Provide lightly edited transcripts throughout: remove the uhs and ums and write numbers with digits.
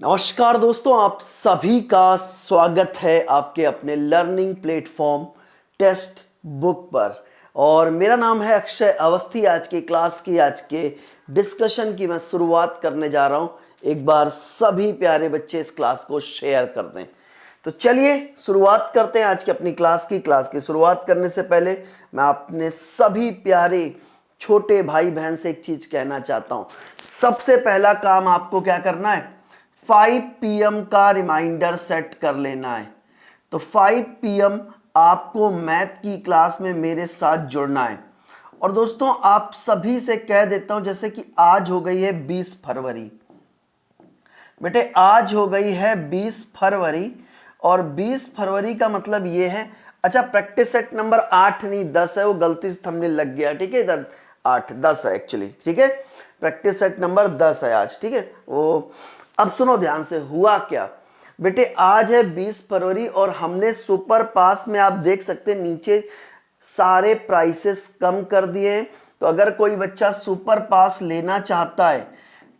नमस्कार दोस्तों, आप सभी का स्वागत है आपके अपने लर्निंग प्लेटफॉर्म टेस्ट बुक पर। और मेरा नाम है अक्षय अवस्थी। आज की क्लास की, आज के डिस्कशन की मैं शुरुआत करने जा रहा हूँ। एक बार सभी प्यारे बच्चे इस क्लास को शेयर कर दें। तो चलिए शुरुआत करते हैं आज की अपनी क्लास की शुरुआत करने से पहले मैं अपने सभी प्यारे छोटे भाई बहन से एक चीज कहना चाहता हूँ। सबसे पहला काम आपको क्या करना है, 5 PM का रिमाइंडर सेट कर लेना है। तो 5 PM आपको मैथ की क्लास में मेरे साथ जुड़ना है। और दोस्तों आप सभी से कह देता हूं, जैसे कि आज हो गई है 20 फरवरी। बेटे आज हो गई है 20 फरवरी और 20 फरवरी का मतलब ये है, अच्छा प्रैक्टिस सेट नंबर 8 नहीं 10 है, वो गलती से थंबनेल लग गया, ठीक है। इधर 8 10 है एक्चुअली, ठीक है। प्रैक्टिस सेट नंबर 10 है आज, ठीक है। वो अब सुनो ध्यान से, हुआ क्या बेटे, आज है 20 फरवरी और हमने सुपर पास में आप देख सकते हैं नीचे सारे प्राइसेस कम कर दिए हैं। तो अगर कोई बच्चा सुपर पास लेना चाहता है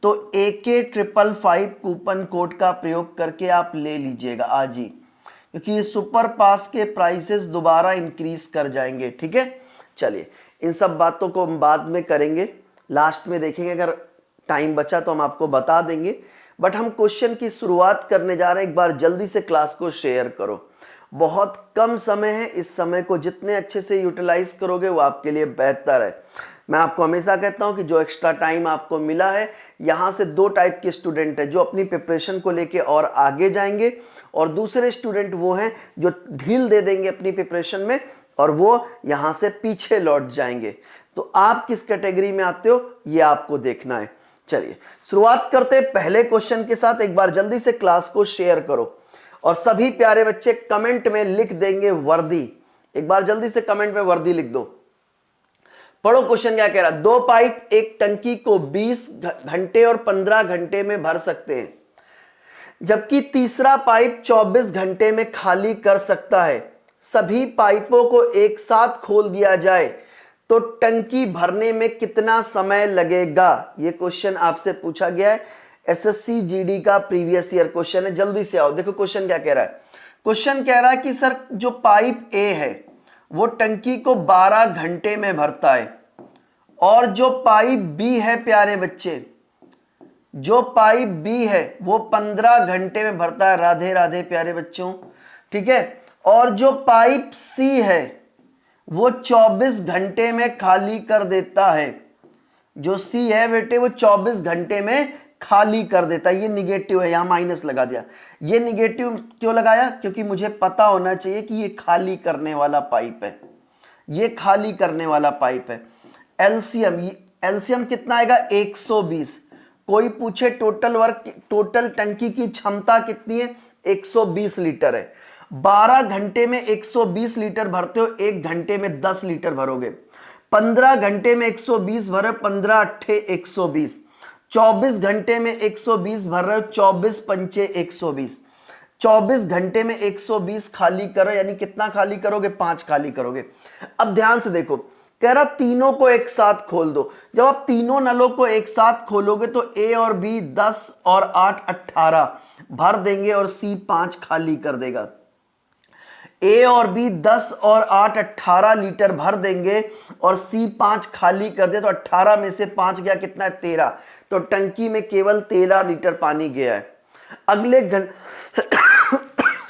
तो AK555 कूपन कोड का प्रयोग करके आप ले लीजिएगा आज ही, क्योंकि ये सुपर पास के प्राइसेस दोबारा इंक्रीज कर जाएंगे, ठीक है। चलिए इन सब बातों को हम बाद में करेंगे, लास्ट में देखेंगे, अगर टाइम बचा तो हम आपको बता देंगे। बट हम क्वेश्चन की शुरुआत करने जा रहे हैं। एक बार जल्दी से क्लास को शेयर करो, बहुत कम समय है, इस समय को जितने अच्छे से यूटिलाइज करोगे वो आपके लिए बेहतर है। मैं आपको हमेशा कहता हूं कि जो एक्स्ट्रा टाइम आपको मिला है, यहाँ से 2 टाइप के स्टूडेंट हैं, जो अपनी प्रिपरेशन को लेके और आगे जाएंगे, और दूसरे स्टूडेंट वो हैं जो ढील दे देंगे अपनी प्रिपरेशन में और वो यहाँ से पीछे लौट जाएंगे। तो आप किस कैटेगरी में आते हो ये आपको देखना है। चलिए शुरुआत करते हैं पहले क्वेश्चन के साथ। एक बार जल्दी से क्लास को शेयर करो और सभी प्यारे बच्चे कमेंट में लिख देंगे वर्दी। एक बार जल्दी से कमेंट में वर्दी लिख दो। पढ़ो क्वेश्चन क्या कह रहा है। 2 पाइप एक टंकी को 20 घंटे और 15 घंटे में भर सकते हैं, जबकि तीसरा पाइप 24 घंटे में खाली कर सकता है। सभी पाइपों को एक साथ खोल दिया जाए तो टंकी भरने में कितना समय लगेगा। यह क्वेश्चन आपसे पूछा गया है, SSC GD का प्रीवियस ईयर क्वेश्चन है। जल्दी से आओ, देखो क्वेश्चन क्या कह रहा है। क्वेश्चन कह रहा है कि सर जो पाइप A है वो टंकी को 12 घंटे में भरता है, और जो पाइप B है प्यारे बच्चे, जो पाइप B है वो 15 घंटे में भरता है। राधे राधे प्यारे बच्चों, ठीक है। और जो पाइप C है वो 24 घंटे में खाली कर देता है। जो C है बेटे वो 24 घंटे में खाली कर देता है। ये निगेटिव है, यहां माइनस लगा दिया। ये निगेटिव क्यों लगाया, क्योंकि मुझे पता होना चाहिए कि ये खाली करने वाला पाइप है, ये खाली करने वाला पाइप है। एलसीएम कितना आएगा 120। कोई पूछे टोटल वर्क, टोटल टंकी की क्षमता कितनी है, 120 लीटर है। 12 घंटे में 120 लीटर भरते हो, 1 घंटे में 10 लीटर भरोगे। 15 घंटे में 120 भरो, 15 अट्ठे 120। 24 घंटे में 120 भर रहे हो, 24 पंचे 120। 24 घंटे में 120 खाली करो, यानी कितना खाली करोगे, 5 खाली करोगे। अब ध्यान से देखो, कह रहा तीनों को एक साथ खोल दो। जब आप तीनों नलों को एक साथ खोलोगे तो A और B 10 और 8 18 भर देंगे और C 5 खाली कर देगा। A और B 10 और 8 18 लीटर भर देंगे और C 5 खाली कर दे, तो 18 में से 5 गया कितना है, 13। तो टंकी में केवल 13 लीटर पानी गया है। अगले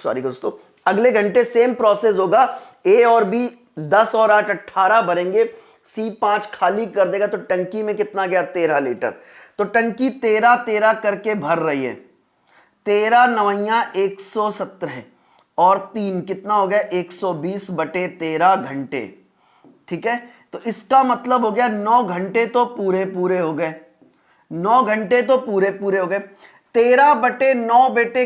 सॉरी दोस्तों, अगले घंटे सेम प्रोसेस होगा। A और B 10 और 8 18 भरेंगे, C 5 खाली कर देगा, तो टंकी में कितना गया, 13 लीटर। तो टंकी 13 13 करके भर रही है। 13 नवैया 117 और 3 कितना हो गया, 120 बटे 13 घंटे, ठीक है। तो इसका मतलब हो गया 9 घंटे तो पूरे पूरे हो गए, 9 घंटे तो पूरे पूरे हो गए। 13 बटे 9 बेटे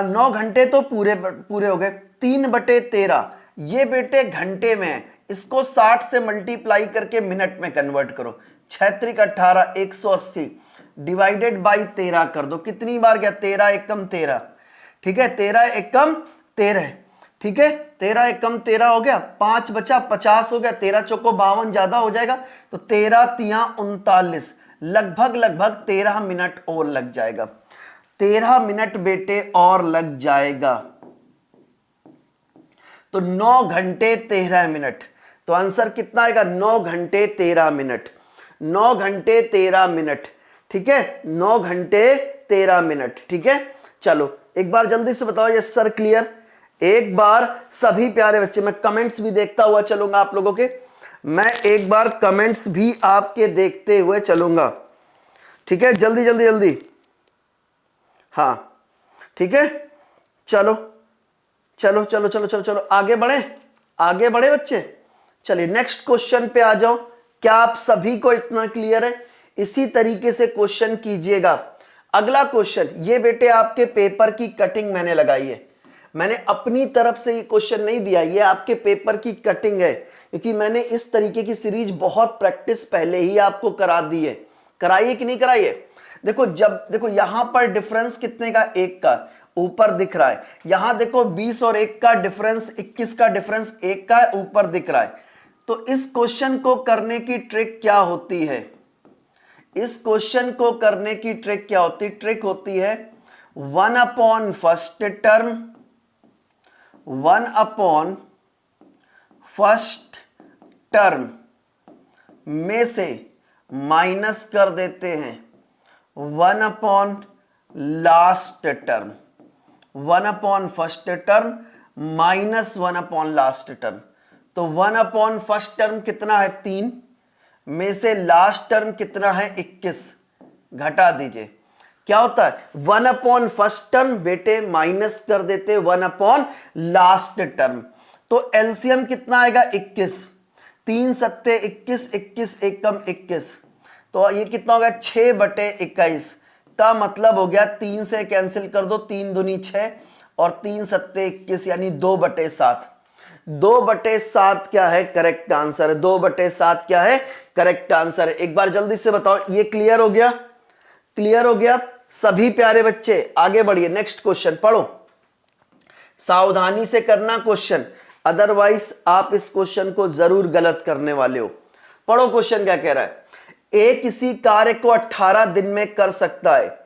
9 घंटे तो पूरे पूरे हो गए। 3 बटे 13 ये बेटे घंटे में है, इसको 60 से मल्टीप्लाई करके मिनट में कन्वर्ट करो। 6 त्रिक 18 180 डिवाइडेड बाई 13 कर दो। कितनी बार गया, 13 एकम 13, ठीक है। 13 एकम 13, ठीक है। 13 एकम 13 हो गया, 5 बचा 50 हो गया, 13 चौको 52 ज्यादा हो जाएगा, तो 13 तिया 39 लगभग लगभग 13 मिनट और लग जाएगा। 13 मिनट बेटे और लग जाएगा, तो 9 घंटे 13 मिनट। तो आंसर कितना आएगा? 9 घंटे 13 मिनट। 9 घंटे 13 मिनट, ठीक है, 9 घंटे 13 मिनट, ठीक है। चलो एक बार जल्दी से बताओ यस सर क्लियर। एक बार सभी प्यारे बच्चे, मैं कमेंट्स भी देखता हुआ चलूंगा आप लोगों के, मैं एक बार कमेंट्स भी आपके देखते हुए चलूंगा, ठीक है, जल्दी जल्दी जल्दी, हाँ ठीक है। चलो चलो चलो चलो चलो चलो आगे बढ़े, आगे बढ़े बच्चे। चलिए नेक्स्ट क्वेश्चन पे आ जाओ। क्या आप सभी को इतना क्लियर है? इसी तरीके से क्वेश्चन कीजिएगा। अगला क्वेश्चन, ये बेटे आपके पेपर की कटिंग मैंने लगाई है, मैंने अपनी तरफ से ये क्वेश्चन नहीं दिया, ये आपके पेपर की कटिंग है, क्योंकि मैंने इस तरीके की सीरीज बहुत प्रैक्टिस पहले ही आपको करा दी है। कराइए कि नहीं कराइए? देखो जब देखो यहां पर डिफरेंस कितने का? 1 का ऊपर दिख रहा है। यहां देखो 20 और 1 का डिफरेंस, 21 का डिफरेंस 1 का है, ऊपर दिख रहा है। तो इस क्वेश्चन को करने की ट्रिक क्या होती है? इस क्वेश्चन को करने की ट्रिक क्या होती है? ट्रिक होती है 1 upon first term, 1 upon first term में से माइनस कर देते हैं 1 upon last term, 1 upon first term minus 1 upon last term. तो 1 अपॉन फर्स्ट टर्म कितना है? 3 में से लास्ट टर्म कितना है? 21, घटा दीजिए। क्या होता है? 1 अपॉन फर्स्ट टर्म बेटे माइनस कर देते 1 अपॉन लास्ट टर्म। तो एलसीएम कितना आएगा? 21, 3 सत्ते 21, 21 एकम 21, तो ये कितना होगा? 6/21 का मतलब हो गया 3 से कैंसिल कर दो, 3 दूनी 6 और 3 सत्ते 21 यानी 2/7। 2/7 क्या है? करेक्ट आंसर है। 2/7 क्या है? करेक्ट आंसर है। एक बार जल्दी से बताओ, ये क्लियर हो गया? क्लियर हो गया सभी प्यारे बच्चे? आगे बढ़िए, नेक्स्ट क्वेश्चन पढ़ो, सावधानी से करना क्वेश्चन, अदरवाइज आप इस क्वेश्चन को जरूर गलत करने वाले हो। पढ़ो क्वेश्चन क्या कह रहा है। ए किसी कार्य को 18 दिन में कर सकता है,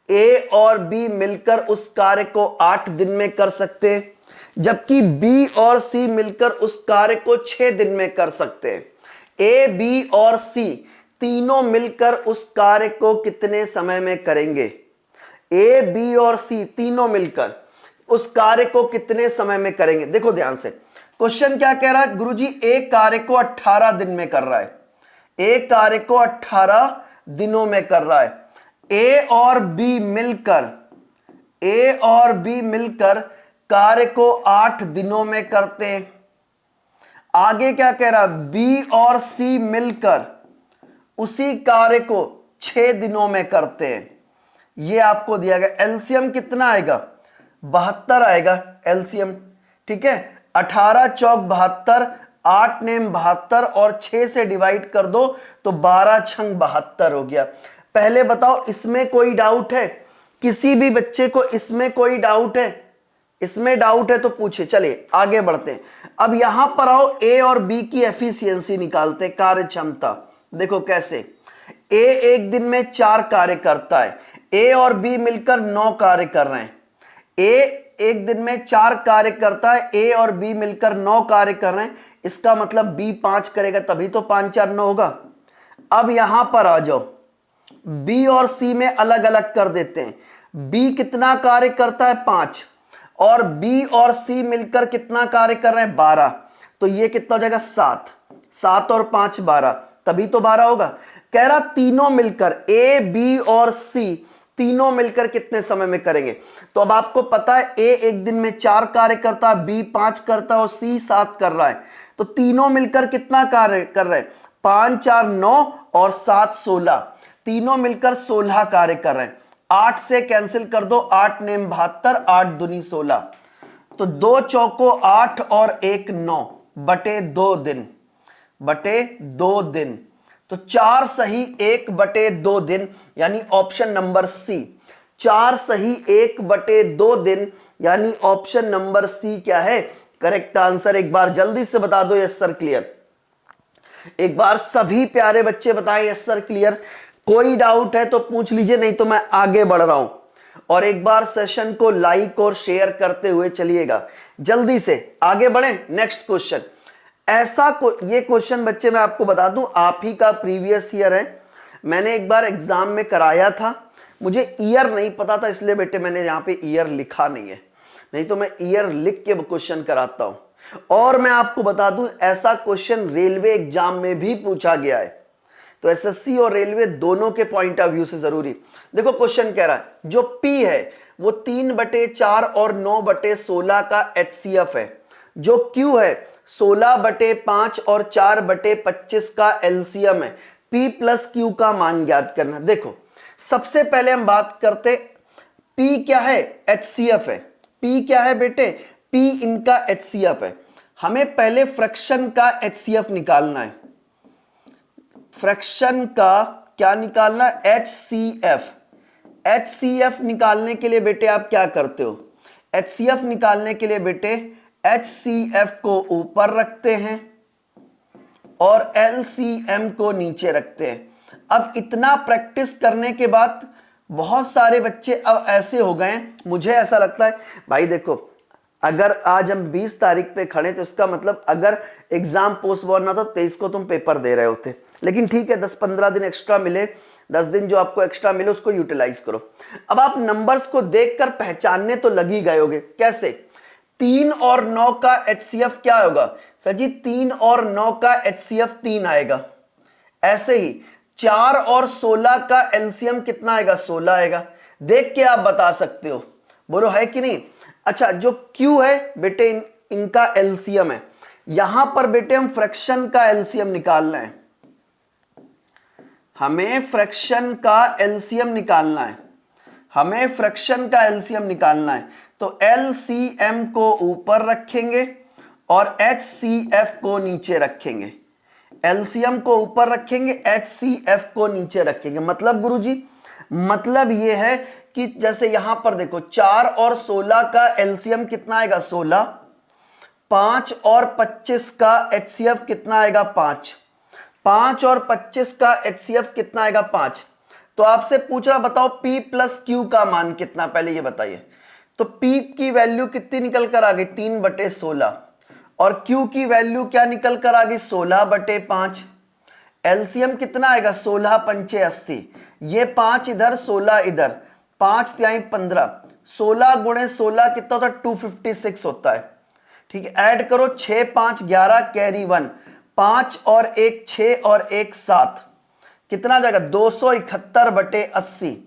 ए और बी मिलकर उस कार्य को 8 दिन में कर सकते हैं, जबकि बी और सी मिलकर उस कार्य को 6 दिन में कर सकते हैं। ए, बी और सी तीनों मिलकर उस कार्य को कितने समय में करेंगे? ए, बी और सी तीनों मिलकर उस कार्य को कितने समय में करेंगे? देखो ध्यान से, क्वेश्चन क्या कह रहा है? गुरुजी एक कार्य को 18 दिन में कर रहा है, एक कार्य को 18 दिनों में कर रहा है। ए और बी मिलकर, ए और बी मिलकर कार्य को 8 दिनों में करते हैं। आगे क्या कह रहा है? बी और सी मिलकर उसी कार्य को 6 दिनों में करते हैं। ये आपको दिया गया। एलसीएम कितना आएगा? 72 आएगा एलसीएम, ठीक है। 18 चौक 72, 8 नेम 72 और 6 से डिवाइड कर दो तो 12 छंग 72 हो गया। पहले बताओ इसमें कोई डाउट है? किसी भी बच्चे को इसमें कोई डाउट है? इसमें डाउट है तो पूछे। चलिए आगे बढ़ते हैं। अब यहां पर आओ, ए और बी की एफिशिएंसी निकालते, कार्य क्षमता। देखो कैसे, ए एक दिन में 4 कार्य करता है, ए और बी मिलकर 9 कार्य कर रहे हैं। ए एक दिन में 4 कार्य करता है, ए और बी मिलकर 9 कार्य कर रहे हैं, इसका मतलब बी 5 करेगा, तभी तो 5 4 9 होगा। अब यहां पर आ जाओ, बी और सी में अलग अलग कर देते हैं। बी कितना कार्य करता है? 5, और बी और सी मिलकर कितना कार्य कर रहे हैं? 12, तो ये कितना हो जाएगा? 7, 7 और 5 12, तभी तो 12 होगा। कह रहा तीनों मिलकर, ए बी और सी तीनों मिलकर कितने समय में करेंगे? तो अब आपको पता है ए एक दिन में 4 कार्य करता है, बी 5 करता है और सी 7 कर रहा है, तो तीनों मिलकर कितना कार्य कर रहे हैं? 5 4 9 और 7 16, तीनों मिलकर 16 कार्य कर रहे हैं। 8 से कैंसिल कर दो, 8 नेम 72, 8 दूनी 16, तो 2 चौको 8 और 1 9 बटे 2 दिन, बटे 2 दिन, तो 4 सही 1/2 दिन, यानी ऑप्शन नंबर सी। 4 सही 1/2 दिन, यानी ऑप्शन नंबर सी क्या है? Correct answer. एक बार जल्दी से बता दो यस सर क्लियर। एक बार सभी प्यारे बच्चे बताएं यस सर क्लियर। कोई डाउट है तो पूछ लीजिए, नहीं तो मैं आगे बढ़ रहा हूं। और एक बार सेशन को लाइक और शेयर करते हुए चलिएगा, जल्दी से आगे बढ़े। नेक्स्ट क्वेश्चन, ये क्वेश्चन बच्चे मैं आपको बता दूं आप ही का प्रीवियस ईयर है, मैंने एक बार एग्जाम में कराया था, मुझे ईयर नहीं पता था इसलिए बेटे मैंने यहां पे ईयर लिखा नहीं है, नहीं तो मैं ईयर लिख के क्वेश्चन कराता हूं। और मैं आपको बता दूं ऐसा क्वेश्चन रेलवे एग्जाम में भी पूछा गया है, तो एसएससी और रेलवे दोनों के पॉइंट ऑफ व्यू से जरूरी। देखो क्वेश्चन कह रहा है जो पी है वो 3/4 और 9/16 का एचसीएफ है, जो क्यू है 16/5 और 4/25 का एलसीएम है, पी प्लस क्यू का मान ज्ञात करना। देखो सबसे पहले हम बात करते, पी क्या है, एचसीएफ है। पी क्या है बेटे, पी इनका एचसीएफ है। हमें पहले फ्रैक्शन का एचसीएफ निकालना है, फ्रैक्शन का क्या निकालना, एचसीएफ। एचसीएफ निकालने के लिए बेटे आप क्या करते हो, एचसीएफ निकालने के लिए बेटे एचसीएफ को ऊपर रखते हैं और एलसीएम को नीचे रखते हैं। अब इतना प्रैक्टिस करने के बाद बहुत सारे बच्चे अब ऐसे हो गए हैं, मुझे ऐसा लगता है भाई देखो अगर आज हम 20 तारीख पे खड़े तो इसका मतलब अगर एग्जाम पोस्टपोन ना तो 23 को तुम पेपर दे रहे होते, लेकिन ठीक है 10-15 दिन एक्स्ट्रा मिले, 10 दिन जो आपको एक्स्ट्रा मिले उसको यूटिलाइज करो। अब आप नंबर्स को देखकर पहचानने तो लग ही गए होगे, कैसे, 3 और 9 का एचसीएफ क्या होगा सर जी, 3 और 9 का एचसीएफ 3 आएगा। ऐसे ही 4 और 16 का एलसीएम कितना आएगा, 16 आएगा। देख के आप बता सकते हो, बोलो है कि नहीं। अच्छा जो Q है बेटे इनका एलसीएम है, यहां पर बेटे हम फ्रैक्शन का एलसीएम निकालना है, हमें फ्रैक्शन का एलसीएम निकालना है, हमें फ्रैक्शन का एलसीएम निकालना है। तो एलसीएम को ऊपर रखेंगे और एचसीएफ को नीचे रखेंगे, एलसीएम को ऊपर रखेंगे, एचसीएफ को नीचे रखेंगे। मतलब गुरुजी मतलब ये है कि जैसे यहां पर देखो 4 और 16 का एलसीएम कितना आएगा 16, 5 और 25 का एचसीएफ कितना आएगा 5, 5 और 25 का एचसीएफ कितना आएगा 5। तो आपसे पूछ रहा बताओ P प्लस Q का मान कितना, पहले ये बताइए। तो P की वैल्यू कितनी निकल कर आ गई 3/16 और Q की वैल्यू क्या निकल कर आ गई 16/5। एलसीएम कितना आएगा 16 पंचे 80, ये 5 इधर 16 इधर, 5 तिहाई 15, 16 गुणे 16 कितना होता है 256 होता है। ठीक है, ऐड करो 6 5 11 कैरी 1, 5 और 1 6 और 1 7, कितना आ जाएगा 271/80,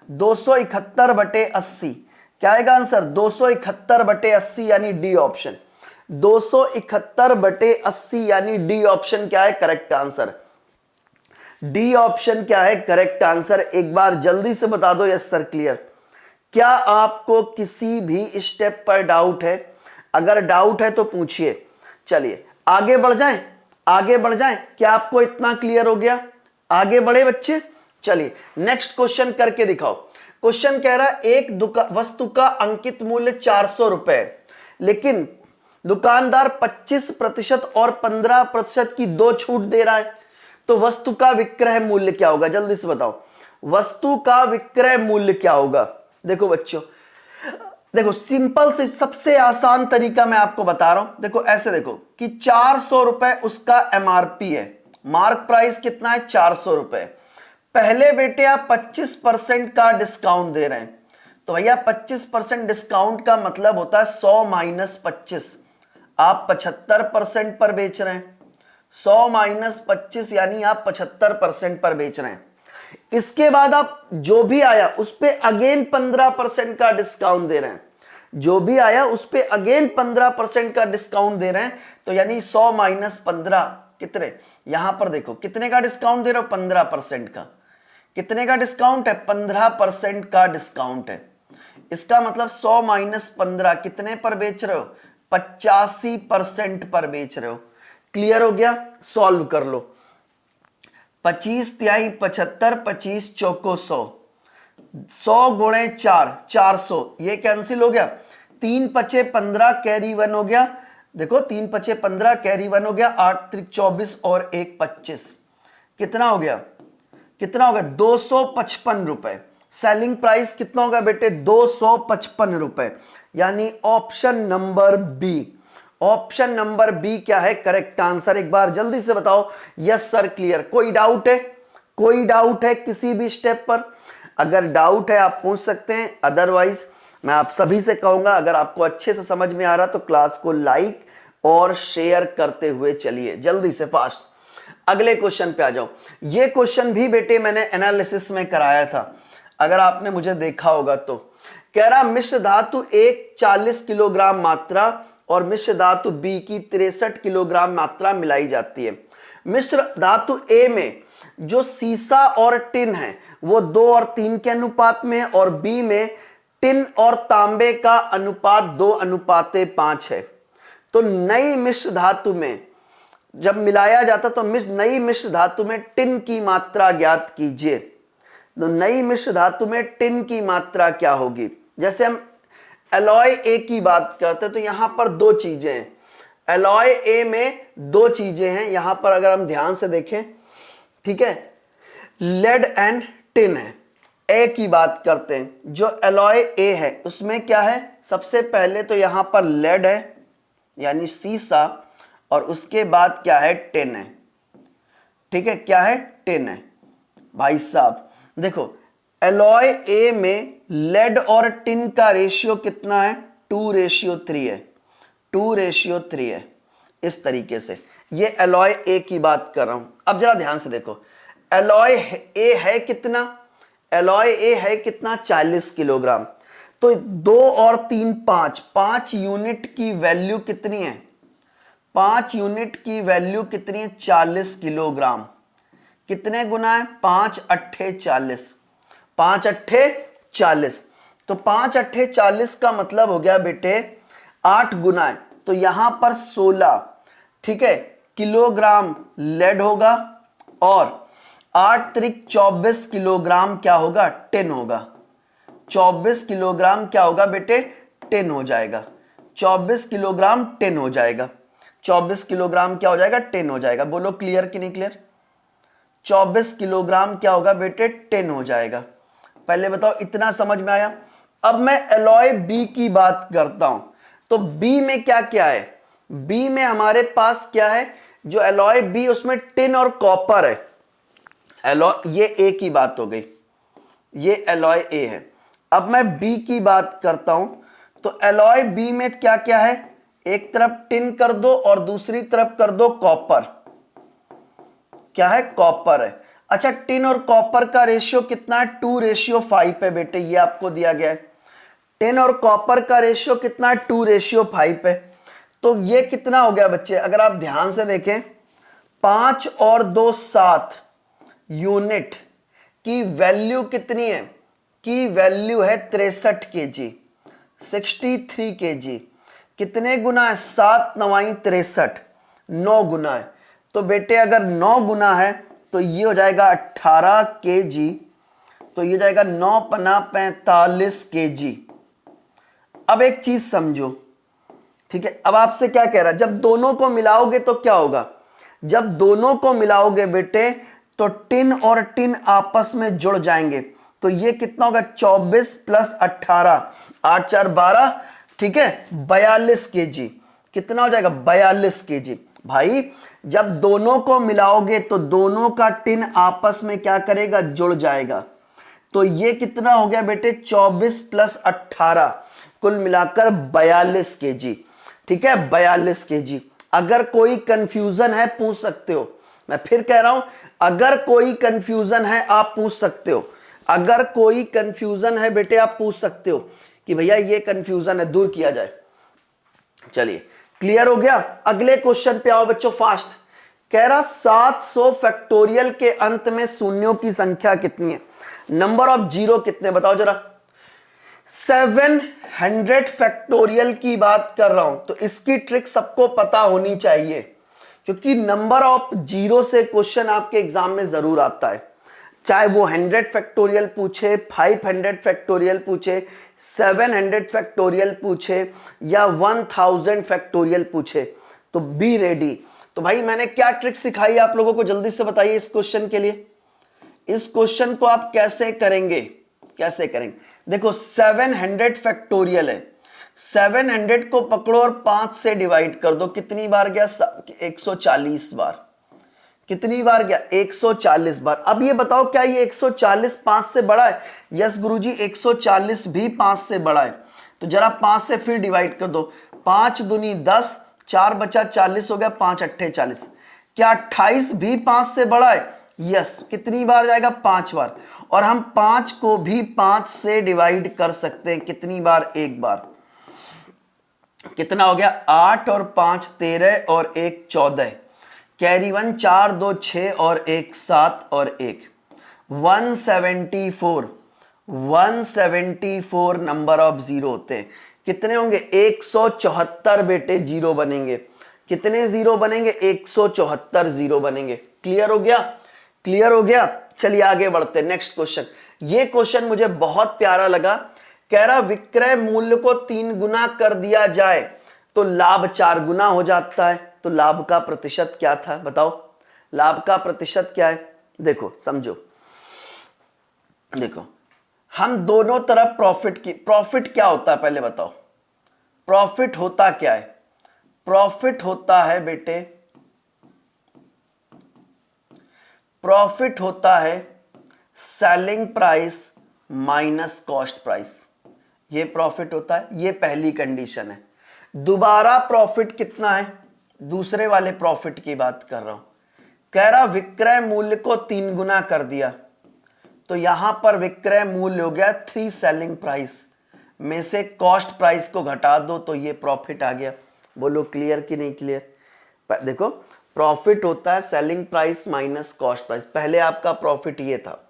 271/80 क्या आएगा आंसर 271/80 यानी डी ऑप्शन, 271/80 यानी डी ऑप्शन क्या है करेक्ट आंसर। डी ऑप्शन क्या है करेक्ट आंसर, एक बार जल्दी से बता दो यस सर क्लियर। क्या आपको किसी भी स्टेप पर डाउट है, अगर डाउट है तो पूछिए। चलिए आगे बढ़ जाएं, आगे बढ़ जाएं, क्या आपको इतना क्लियर हो गया, आगे बढ़े बच्चे। चलिए नेक्स्ट क्वेश्चन करके दिखाओ। क्वेश्चन कह रहा है एक वस्तु का अंकित मूल्य 400 रुपए, लेकिन दुकानदार 25% और 15% की दो छूट दे रहा है, तो वस्तु का विक्रय मूल्य क्या होगा, जल्दी से बताओ वस्तु का विक्रय मूल्य क्या होगा। देखो बच्चों देखो सिंपल से सबसे आसान तरीका मैं आपको बता रहा हूं, देखो ऐसे देखो कि 400 रुपए उसका एमआरपी है, मार्क प्राइस कितना है 400 रुपए, पहले बेटे आप 25% का डिस्काउंट दे रहे हैं, तो भैया 25% डिस्काउंट का मतलब होता है 100 माइनस 25, आप 75% पर बेच रहे हैं, 100 माइनस 25 यानी आप 75% पर बेच रहे हैं। इसके बाद आप जो भी आया उस पे अगेन 15% का डिस्काउंट दे रहे हैं, जो भी आया उस पे अगेन 15% का डिस्काउंट दे रहे हैं, तो यानी 100 माइनस 15 कितने, यहां पर देखो कितने का डिस्काउंट दे रहे हो 15% का, कितने का डिस्काउंट है 15% का डिस्काउंट है। इसका मतलब 100 माइनस 15 कितने पर बेच रहे हो 85% पर बेच रहे हो। क्लियर हो गया, सॉल्व कर लो। 25 तिहाई 75, 25 चौको 100, 100 गुणे 4 400, ये कैंसिल हो गया, 3 पचे 15 कैरी 1 हो गया, देखो 3 पचे 15 कैरी 1 हो गया, 8 त्रिक 24 और 1 25, कितना हो गया कितना होगा 255 रुपए। सेलिंग प्राइस कितना होगा बेटे 255 रुपए, यानी option number B. Option number B क्या है करेक्ट आंसर, एक बार जल्दी से बताओ। Yes sir clear. कोई डाउट है, कोई डाउट है किसी भी स्टेप पर? अगर डाउट है आप पूछ सकते हैं, अदरवाइज मैं आप सभी से कहूंगा अगर आपको अच्छे से समझ में आ रहा तो क्लास को लाइक और शेयर करते हुए चलिए जल्दी से फास्ट। अगले क्वेश्चन पे आ जाओ। ये क्वेश्चन भी बेटे मैंने एनालिसिस में कराया था, अगर आपने मुझे देखा होगा तो। कह रहा मिश्र धातु एक 40 किलोग्राम मात्रा और मिश्र धातु बी की 63 किलोग्राम मात्रा मिलाई जाती है। मिश्र धातु ए में जो सीसा और टिन है वो 2 और 3 के अनुपात में है, और बी में टिन और तांबे का अनुपात 2:5 है। तो नई मिश्र धातु में जब मिलाया जाता तो नई मिश्र धातु में टिन की मात्रा ज्ञात कीजिए। तो नई मिश्र धातु में टिन की मात्रा क्या होगी? जैसे हम एलॉय ए की बात करते हैं तो यहां पर 2 चीजें हैं। एलॉय ए में 2 चीजें हैं यहां पर, अगर हम ध्यान से देखें, ठीक है, लेड एंड टिन है। ए की बात करते हैं, जो एलॉय ए है उसमें क्या है? सबसे पहले तो यहां पर लेड है यानी सीसा, और उसके बाद क्या है? टिन है। ठीक है, क्या है? टिन है। भाई साहब देखो, एलॉय ए में लेड और टिन का रेशियो कितना है? 2:3 है। 2:3 है। इस तरीके से ये एलॉय ए की बात कर रहा हूं। अब जरा ध्यान से देखो, एलॉय ए है कितना? एलॉय ए है कितना? 40 किलोग्राम। तो 2 और 3 5 यूनिट की वैल्यू कितनी है? 5 यूनिट की वैल्यू कितनी है? 40 किलोग्राम। कितने गुना है? 5 अट्ठे 40। 5 अट्ठे 40। तो 5 अट्ठे 40 का मतलब हो गया बेटे 8 गुना है, तो यहां पर 16, ठीक है, किलोग्राम लेड होगा, और 8 त्रिक 24 किलोग्राम क्या होगा? टिन होगा। 24 किलोग्राम क्या होगा बेटे? टिन हो जाएगा। 24 किलोग्राम टिन हो जाएगा। 24 किलोग्राम क्या हो जाएगा? टिन हो जाएगा। बोलो क्लियर कि नहीं क्लियर? 24 किलोग्राम क्या होगा बेटे? टिन हो जाएगा। पहले बताओ इतना समझ में आया? अब मैं एलॉय बी की बात करता हूं, तो बी में क्या क्या है? बी में हमारे पास क्या है? जो एलॉय बी उसमें टिन और कॉपर है। एलॉय, ये ए की बात हो गई, ये एलॉय ए है। अब मैं बी की बात करता हूं, तो एलॉय बी में क्या क्या है? एक तरफ टिन कर दो और दूसरी तरफ कर दो कॉपर। क्या है? कॉपर है। अच्छा, टिन और कॉपर का रेशियो कितना है? 2:5 है बेटे, ये आपको दिया गया है। टिन और कॉपर का रेशियो कितना है? 2:5 है। तो ये कितना हो गया बच्चे? अगर आप ध्यान से देखें, 5 और 2 7 यूनिट की वैल्यू कितनी है? की वैल्यू है 63 kg, 63 kg। कितने गुना है? 7 9 63, 9 गुना है। तो बेटे अगर 9 गुना है तो ये हो जाएगा 18 kg, तो ये जाएगा 9 पना 45 kg। अब एक चीज समझो, ठीक है, अब आपसे क्या कह रहा है? जब दोनों को मिलाओगे तो क्या होगा? जब दोनों को मिलाओगे बेटे तो टिन और टिन आपस में जुड़ जाएंगे, तो ये कितना होगा? 24 प्लस 18, 8 4 12, ठीक है, 42 kg। कितना हो जाएगा? 42 kg। भाई जब दोनों को मिलाओगे तो दोनों का टिन आपस में क्या करेगा? जुड़ जाएगा। तो ये कितना हो गया बेटे? 24 प्लस 18, कुल मिलाकर 42 kg। ठीक है, 42 kg। अगर कोई कंफ्यूजन है पूछ सकते हो। मैं फिर कह रहा हूं, अगर कोई कंफ्यूजन है आप पूछ सकते हो। अगर कोई कंफ्यूजन है बेटे आप पूछ सकते हो कि भैया ये कंफ्यूजन है, दूर किया जाए। चलिए क्लियर हो गया? अगले क्वेश्चन पे आओ बच्चों फास्ट। कह रहा 700 फैक्टोरियल के अंत में शून्यों की संख्या कितनी है? नंबर ऑफ जीरो कितने बताओ जरा। 700 फैक्टोरियल की बात कर रहा हूं, तो इसकी ट्रिक सबको पता होनी चाहिए, क्योंकि नंबर ऑफ जीरो से क्वेश्चन आपके एग्जाम में जरूर आता है। चाहे वो 100 फैक्टोरियल पूछे, 500 फैक्टोरियल पूछे, 700 फैक्टोरियल पूछे, या 1000 फैक्टोरियल पूछे, तो बी रेडी। तो भाई मैंने क्या ट्रिक सिखाई आप लोगों को, जल्दी से बताइए इस क्वेश्चन के लिए। इस क्वेश्चन को आप कैसे करेंगे, कैसे करेंगे? देखो 700 फैक्टोरियल है, 700 को पकड़ो और 5 से डिवाइड कर दो, कितनी बार गया? 140 बार। कितनी बार गया? 140 बार। अब ये बताओ क्या ये 140 5 से बड़ा है? यस गुरुजी, 140 भी 5 से बड़ा है। तो जरा 5 से फिर डिवाइड कर दो, 5 दूनी 10, 4 बचा 40 हो गया, 5 अट्ठे 40। क्या 28 भी 5 से बड़ा है? यस। कितनी बार जाएगा? 5 बार। और हम 5 को भी 5 से डिवाइड कर सकते हैं, कितनी बार? एक बार। कितना हो गया? 8 और 5 13 और 1 14, कैरी 1, 4 2 6 और 1 7 और 1 174। 174 नंबर ऑफ जीरो होते हैं। कितने होंगे? 174 बेटे जीरो बनेंगे। कितने जीरो बनेंगे? 174 जीरो बनेंगे। क्लियर हो गया? क्लियर हो गया? चलिए आगे बढ़ते हैं। Next question. ये क्वेश्चन मुझे बहुत प्यारा लगा। कह रहा विक्रय मूल्य को 3 गुना कर दिया जाए तो लाभ 4 गुना हो जाता है। तो लाभ का प्रतिशत क्या था? बताओ लाभ का प्रतिशत क्या है? देखो समझो, देखो हम दोनों तरफ प्रॉफिट क्या होता है पहले बताओ। प्रॉफिट होता क्या है? प्रॉफिट होता है बेटे, प्रॉफिट होता है selling price minus cost price. ये प्रॉफिट होता है, ये पहली कंडीशन है। दोबारा प्रॉफिट कितना है? दूसरे वाले प्रॉफिट की बात कर रहा हूं। कह रहा विक्रय मूल्य को 3 गुना कर दिया, तो यहां पर विक्रय मूल्य हो गया 3 सेलिंग प्राइस में से कॉस्ट प्राइस को घटा दो तो ये प्रॉफिट आ गया। बोलो क्लियर कि नहीं क्लियर? देखो प्रॉफिट होता है selling price minus cost price. पहले आपका प्रॉफिट ये था,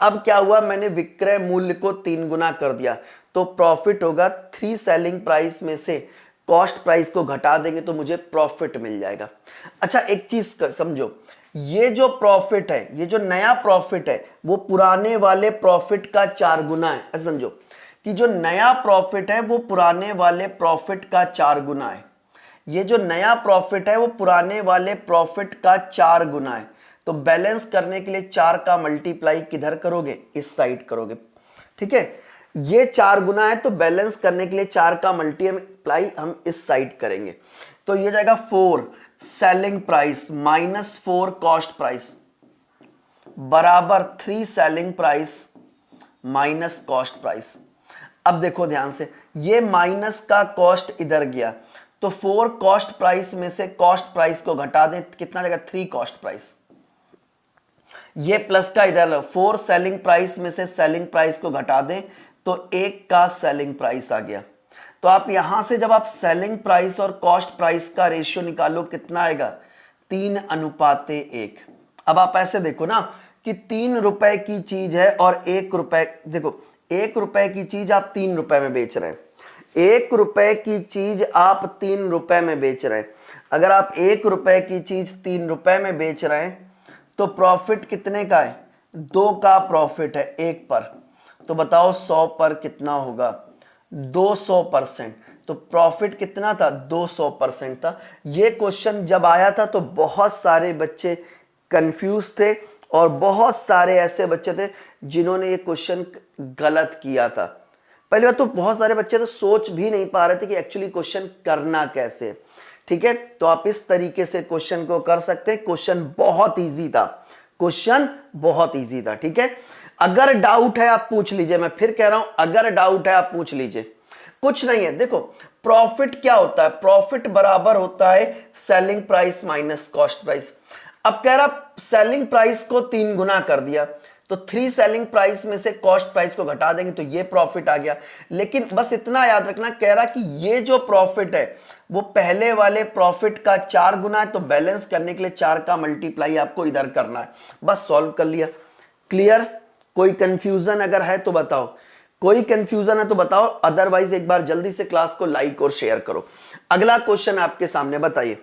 अब क्या हुआ? मैंने विक्रय मूल्य को 3 गुना कर दिया, तो प्रॉफिट होगा 3 सेलिंग प्राइस में से कॉस्ट प्राइस को घटा देंगे तो मुझे प्रॉफिट मिल जाएगा। अच्छा एक चीज समझो, ये जो प्रॉफिट है, ये जो नया प्रॉफिट है वो पुराने वाले प्रॉफिट का 4 गुना है। ऐसा समझो कि जो नया प्रॉफिट है वो पुराने वाले प्रॉफिट का 4 गुना है। ये जो नया प्रॉफिट है वो पुराने वाले प्रॉफिट का 4 गुना है। तो बैलेंस करने के लिए 4 का मल्टीप्लाई किधर करोगे? इस साइड करोगे। ठीक है, ये 4 गुना है तो बैलेंस करने के लिए 4 का मल्टीप्लाई हम इस साइड करेंगे। तो ये जाएगा 4 selling price minus 4 cost price बराबर 3 selling price minus cost price. अब देखो ध्यान से, ये माइनस का कॉस्ट इधर गया तो 4 कॉस्ट प्राइस में से कॉस्ट प्राइस को घटा दें, कितना जाएगा? 3 कॉस्ट प्राइस। ये प्लस का इधर 4 सेलिंग प्राइस में से सेलिंग प्राइस को घटा दें तो 1 का सेलिंग प्राइस आ गया। तो आप यहां से जब आप सेलिंग प्राइस और कॉस्ट प्राइस का रेशियो निकालो कितना आएगा? 3:1। अब आप ऐसे देखो ना कि 3 रुपए की चीज है और 1 रुपए, देखो 1 रुपए की चीज आप 3 रुपए में बेच रहे हैं। 1 रुपए की चीज आप 3 रुपए में बेच रहे हैं। अगर आप 1 रुपए की चीज 3 रुपए में बेच रहे हैं तो प्रॉफिट कितने का है? 2 का प्रॉफिट है 1 पर। तो बताओ 100 पर कितना होगा? 200%। तो प्रॉफिट कितना था? 200% था। ये क्वेश्चन जब आया था तो बहुत सारे बच्चे कंफ्यूज थे और बहुत सारे ऐसे बच्चे थे जिन्होंने ये क्वेश्चन गलत किया था। पहली बात तो बहुत सारे बच्चे तो सोच भी नहीं पा रहे थे कि एक्चुअली क्वेश्चन करना कैसे। ठीक है, तो आप इस तरीके से क्वेश्चन को कर सकते हैं। क्वेश्चन बहुत इजी था, क्वेश्चन बहुत इजी था। ठीक है, अगर डाउट है आप पूछ लीजिए। मैं फिर कह रहा हूं, अगर डाउट है आप पूछ लीजिए, कुछ नहीं है। देखो प्रॉफिट क्या होता है? प्रॉफिट बराबर होता है selling price minus cost price. अब कह रहा सेलिंग प्राइस को 3 गुना कर दिया तो 3 सेलिंग प्राइस में से कॉस्ट प्राइस को घटा देंगे तो ये प्रॉफिट आ गया। लेकिन बस इतना याद रखना, कह रहा कि ये जो प्रॉफिट है वो पहले वाले प्रॉफिट का 4 गुना है, तो बैलेंस करने के लिए 4 का मल्टीप्लाई आपको इधर करना है। बस सॉल्व कर लिया। क्लियर? कोई कंफ्यूजन अगर है तो बताओ, कोई कंफ्यूजन है तो बताओ, अदरवाइज एक बार जल्दी से क्लास को लाइक और शेयर करो। अगला क्वेश्चन आपके सामने, बताइए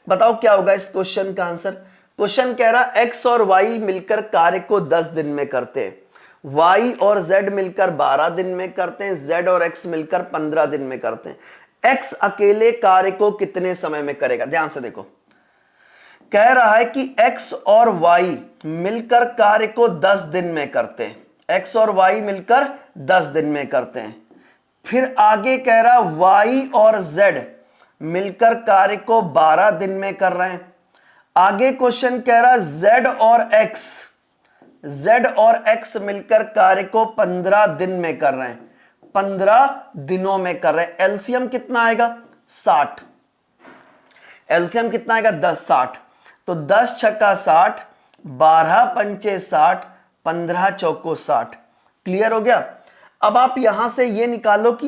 बताओ क्या होगा इस क्वेश्चन का आंसर। क्वेश्चन कह रहा एक्स और वाई मिलकर कार्य को 10 दिन में करते हैं, वाई और जेड मिलकर 12 दिन में करते हैं, जेड और एक्स मिलकर 15 दिन में करते हैं। एक्स अकेले कार्य को कितने समय में करेगा? ध्यान से देखो, कह रहा है कि x और y मिलकर कार्य को 10 दिन में करते हैं। x और y मिलकर 10 दिन में करते हैं। फिर आगे कह रहा y और z मिलकर कार्य को 12 दिन में कर रहे हैं। आगे क्वेश्चन कह रहा z और x मिलकर कार्य को 15 दिन में कर रहे हैं, 15 दिनों में कर रहे हैं। एलसीएम कितना आएगा? 60। एलसीएम कितना आएगा? 10 60। तो 10 छक्का 60, 12 पंचे 60, 15 चौको 60। क्लियर हो गया? अब आप यहां से ये निकालो कि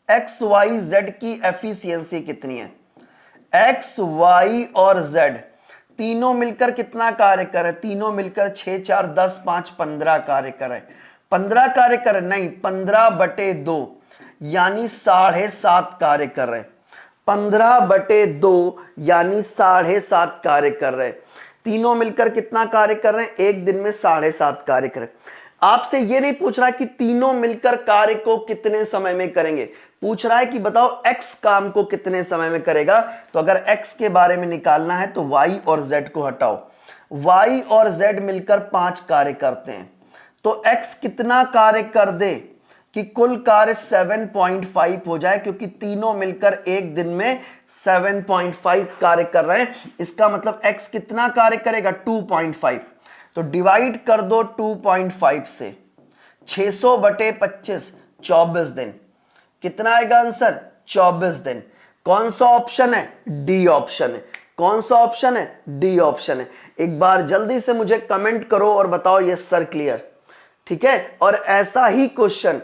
एक्स वाई जेड की एफिशिएंसी कितनी है। एक्स वाई और जेड तीनों मिलकर कितना कार्य करे? तीनों मिलकर 6 4 10 5 15 कार्य करे। 15 कार्य करे नहीं, 15/2 यानी 7.5 कार्य कर रहे। 15/2 यानी 7.5 कार्य कर रहे। तीनों मिलकर कितना कार्य कर रहे हैं? एक दिन में 7.5 कार्य कर रहे। आपसे ये नहीं पूछ रहा कि तीनों मिलकर कार्य को कितने समय में करेंगे, पूछ रहा है कि बताओ x काम को कितने समय में करेगा। तो अगर x के बारे में निकालना है तो y और z को हटाओ। y और z मिलकर 5 कार्य करते हैं, तो x कितना कार्य कर दे कि कुल कार्य 7.5 हो जाए, क्योंकि तीनों मिलकर एक दिन में 7.5 कार्य कर रहे हैं। इसका मतलब x कितना कार्य करेगा? 2.5। तो डिवाइड कर दो 2.5 से। 600/25 24 दिन। कितना आएगा आंसर? 24 दिन। कौन सा ऑप्शन है? डी ऑप्शन है। कौन सा ऑप्शन है? डी ऑप्शन है। एक बार जल्दी से मुझे कमेंट करो और बताओ ये सर क्लियर। ठीक है, और ऐसा ही क्वेश्चन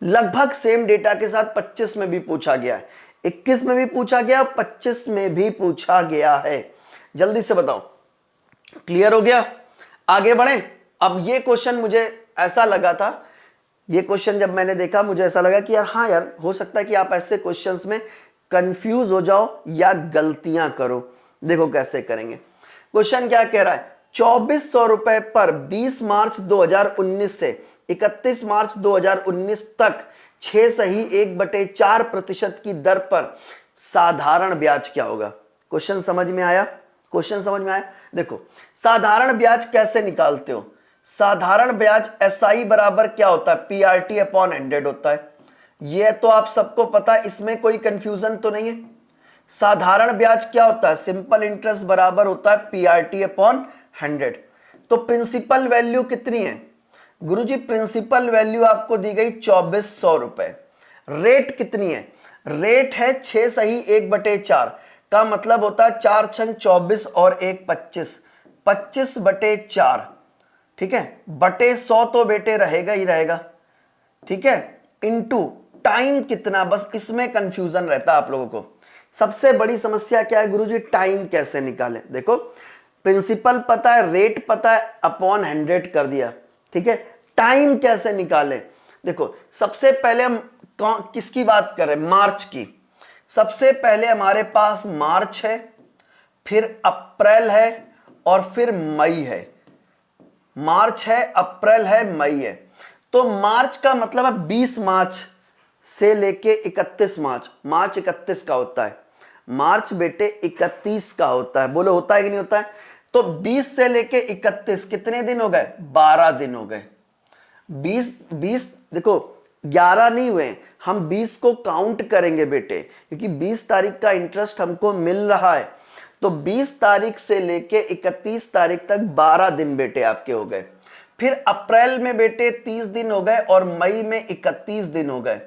लगभग सेम डेटा के साथ 25 में भी पूछा गया है, 21 में भी पूछा गया, 25 में भी पूछा गया है। जल्दी से बताओ, क्लियर हो गया? आगे बढ़े। अब ये क्वेश्चन मुझे ऐसा लगा था, ये क्वेश्चन जब मैंने देखा मुझे ऐसा लगा कि यार हाँ यार, हो सकता है कि आप ऐसे क्वेश्चंस में कंफ्यूज हो जाओ या गलतियां करो। देखो कैसे करेंगे। क्वेश्चन क्या कह रहा है? 2400 रुपए पर 20 मार्च 2019 से 31 मार्च 2019 तक 6 सही 1/4% की दर पर साधारण ब्याज क्या होगा? क्वेश्चन समझ में आया? क्वेश्चन समझ में आया? देखो, साधारण ब्याज कैसे निकालते हो? साधारण ब्याज एसआई बराबर क्या होता है? PRT/100 होता है। यह तो आप सबको पता है, इसमें कोई कंफ्यूजन तो नहीं है। साधारण ब्याज क्या होता है? सिंपल इंटरेस्ट बराबर होता है PRT/100। तो प्रिंसिपल वैल्यू कितनी है गुरुजी? प्रिंसिपल वैल्यू आपको दी गई 2400 रुपए। रेट कितनी है? रेट है 6 सही 1/4 का मतलब होता है 4 छंग 24 और 1 25, 25/4। ठीक है, बटे 100 तो बेटे रहेगा ही रहेगा। ठीक है, इनटू टाइम कितना, बस इसमें कंफ्यूजन रहता है आप लोगों को। सबसे बड़ी समस्या क्या है गुरुजी? टाइम कैसे निकालें। देखो, प्रिंसिपल पता है, रेट पता है, अपॉन 100 कर दिया। ठीक है, टाइम कैसे निकालें? देखो, सबसे पहले हम किसकी बात करें? मार्च की। सबसे पहले हमारे पास मार्च है, फिर अप्रैल है और फिर मई है। मार्च है, अप्रैल है, मई है। तो मार्च का मतलब है 20 मार्च से लेके 31 मार्च। मार्च 31 का होता है, मार्च बेटे 31 का होता है। बोलो होता है कि नहीं होता है? तो 20 से लेके 31 कितने दिन हो गए? 12 दिन हो गए। 20 देखो 11 नहीं हुए, हम 20 को काउंट करेंगे बेटे, क्योंकि 20 तारीख का इंटरेस्ट हमको मिल रहा है। तो 20 तारीख से लेके 31 तारीख तक 12 दिन बेटे आपके हो गए। फिर अप्रैल में बेटे 30 दिन हो गए और मई में 31 दिन हो गए।